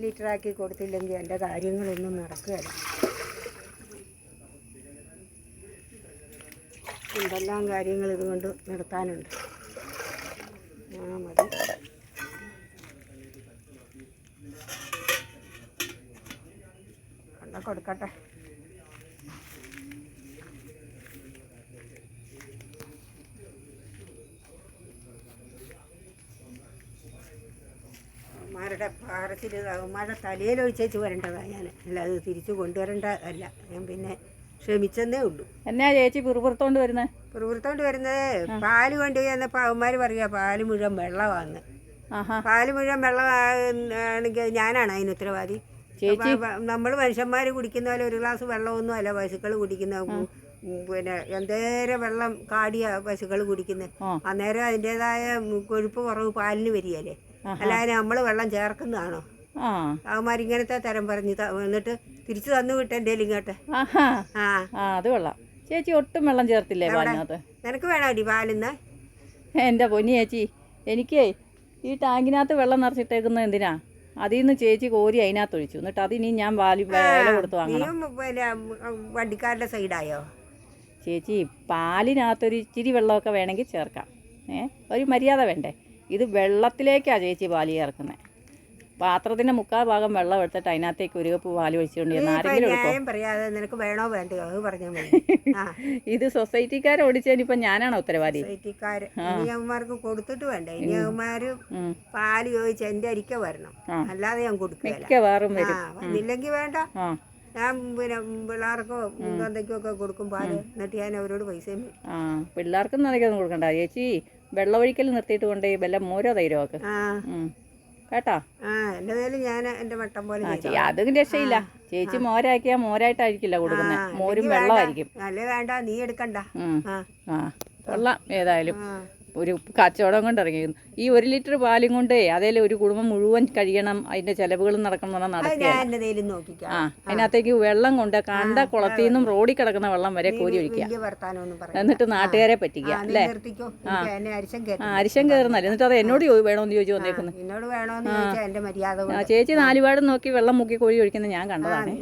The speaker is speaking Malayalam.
ലിറ്ററാക്കി കൊടുത്തില്ലെങ്കിൽ എൻ്റെ കാര്യങ്ങളൊന്നും നടക്കുകയില്ല. എന്തെല്ലാം കാര്യങ്ങൾ ഇതുകൊണ്ട് നടത്താനുണ്ട്. മതി. കൊണ്ട കൊടുക്കട്ടെ. അവന്മാരുടെ പാറച്ചിൽ അവന്മാരുടെ തലയിലൊഴിച്ചേച്ച് വരേണ്ടതാണ് ഞാൻ, അല്ല അത് തിരിച്ചു കൊണ്ടുവരേണ്ടതല്ല. ഞാൻ പിന്നെ ക്ഷമിച്ചെന്നേ ഉള്ളൂ. എന്നാ ചേച്ചി പിറുപിറുത്തോണ്ട് വരുന്നത്? പിറുപിറുത്തോണ്ട് വരുന്നത് പാല് കൊണ്ടുപോയി വന്നപ്പോൾ അവന്മാർ പറയുക പാല് മുഴുവൻ വെള്ളമാണെന്ന്. പാല് മുഴുവൻ വെള്ളമാണെങ്കിൽ ഞാനാണ് അതിന് ഉത്തരവാദി. ചേച്ചി നമ്മൾ മനുഷ്യന്മാർ കുടിക്കുന്ന പോലെ ഒരു ഗ്ലാസ് വെള്ളമൊന്നും അല്ല പശുക്കൾ കുടിക്കുന്ന. പിന്നെ എന്തേരം വെള്ളം കാടിയ പശുക്കൾ കുടിക്കുന്നത്. അന്നേരം അതിൻ്റെതായ കൊഴുപ്പ് കുറവ് പാലിന് വരികയല്ലേ, അല്ലാതെ നമ്മൾ വെള്ളം ചേർക്കുന്നതാണോ? അവന്മാരിങ്ങനത്തെ തരം പറഞ്ഞ് എന്നിട്ട് തിരിച്ചു തന്നു വിട്ട് എൻ്റെ ഇങ്ങോട്ട്. അത് കൊള്ളാം. ചേച്ചി ഒട്ടും വെള്ളം ചേർത്തില്ലേ പാലിനകത്ത്? നിനക്ക് വേണോടി പാലിന്ന്? എൻ്റെ പൊന്നി ചേച്ചി, എനിക്കേ ഈ ടാങ്കിനകത്ത് വെള്ളം നിറച്ചിട്ടേക്കുന്നത് എന്തിനാ? അതിൽ നിന്ന് ചേച്ചി കോരി അതിനകത്ത് ഒഴിച്ചു, എന്നിട്ട് അതിനി ഞാൻ വില കൊടുത്തു വാങ്ങണം. പിന്നെ വണ്ടിക്കാരുടെ സൈഡായോ? ചേച്ചി പാലിനകത്തൊരു ഇച്ചിരി വെള്ളമൊക്കെ വേണമെങ്കിൽ ചേർക്കാം. ഒരു മര്യാദ വേണ്ടേ? ഇത് വെള്ളത്തിലേക്കാണ് ചേച്ചി പാല് ചേർക്കുന്നത്. പാത്രത്തിൻ്റെ 3/4 ഭാഗം വെള്ളം എടുത്തിട്ട് അതിനകത്തേക്ക് ഒരു കപ്പ് പാല് ഒഴിച്ചുകൊണ്ട് നിനക്ക് വേണോ വേണ്ടയോ അത് പറഞ്ഞാൽ മതി. ഇത് സൊസൈറ്റിക്കാരെ ഓടിച്ചതിനിപ്പം ഞാനാണോ ഉത്തരവാദി? സൊസൈറ്റിക്കാർ അവന്മാർക്ക് കൊടുത്തിട്ട് വേണ്ടേ? ഇനി അവന്മാർ പാല് ചോദിച്ച് എൻ്റെ അരിക്ക വരണം, അല്ലാതെ ഞാൻ കൊടുക്കില്ല. വന്നില്ലെങ്കിൽ വേണ്ട. ഞാൻ പിന്നെ പിള്ളേർക്കോ എന്തൊക്കെയൊക്കെ കൊടുക്കും പാല്, എന്നിട്ട് ഞാൻ അവരോട് പൈസയും. പിള്ളേർക്കും നിറയ്ക്കൊന്നും കൊടുക്കണ്ട ചേച്ചി. വെള്ളമൊഴിക്കൽ നിർത്തിയിട്ട് കൊണ്ട് വല്ല മോരോ തൈരോ ഒക്കെ കേട്ടോ. എൻ്റെ കയ്യിൽ ഞാൻ എൻ്റെ മട്ടം പോലെ അതും രക്ഷയില്ല. ചേച്ചി മോരാക്കിയാൽ മോരായിട്ടായിരിക്കില്ല കൊടുക്കുന്നത്, മോരും വെള്ളമായിരിക്കും. അല്ലേ വേണ്ട, നീ എടുക്കണ്ട. കൊള്ളാം. ഏതായാലും ഒരു കച്ചവടം കൊണ്ട് ഇറങ്ങിയിരുന്നു. ഈ 1 ലിറ്റർ പാലും കൊണ്ട് അതേലും ഒരു കുടുംബം മുഴുവൻ കഴിയണം, അതിൻ്റെ ചിലവുകളും നടക്കണം എന്ന് പറഞ്ഞാൽ നടക്കുക. അതിനകത്തേക്ക് വെള്ളം കൊണ്ട് കണ്ട കുളത്തിൽ നിന്നും റോഡിൽ കിടക്കുന്ന വെള്ളം വരെ കോരി ഒഴിക്കുക, എന്നിട്ട് നാട്ടുകാരെ പറ്റിക്കുക അല്ലേ? അരിശം കയറുന്നല്ലേ? എന്നിട്ട് അത് എന്നോട് വേണമെന്ന് ചോദിച്ചു വന്നേക്കുന്നു. ചേച്ചി 4 പാടും നോക്കി വെള്ളം മുക്കി കോരി ഒഴിക്കുന്നത് ഞാൻ കണ്ടതാണ്.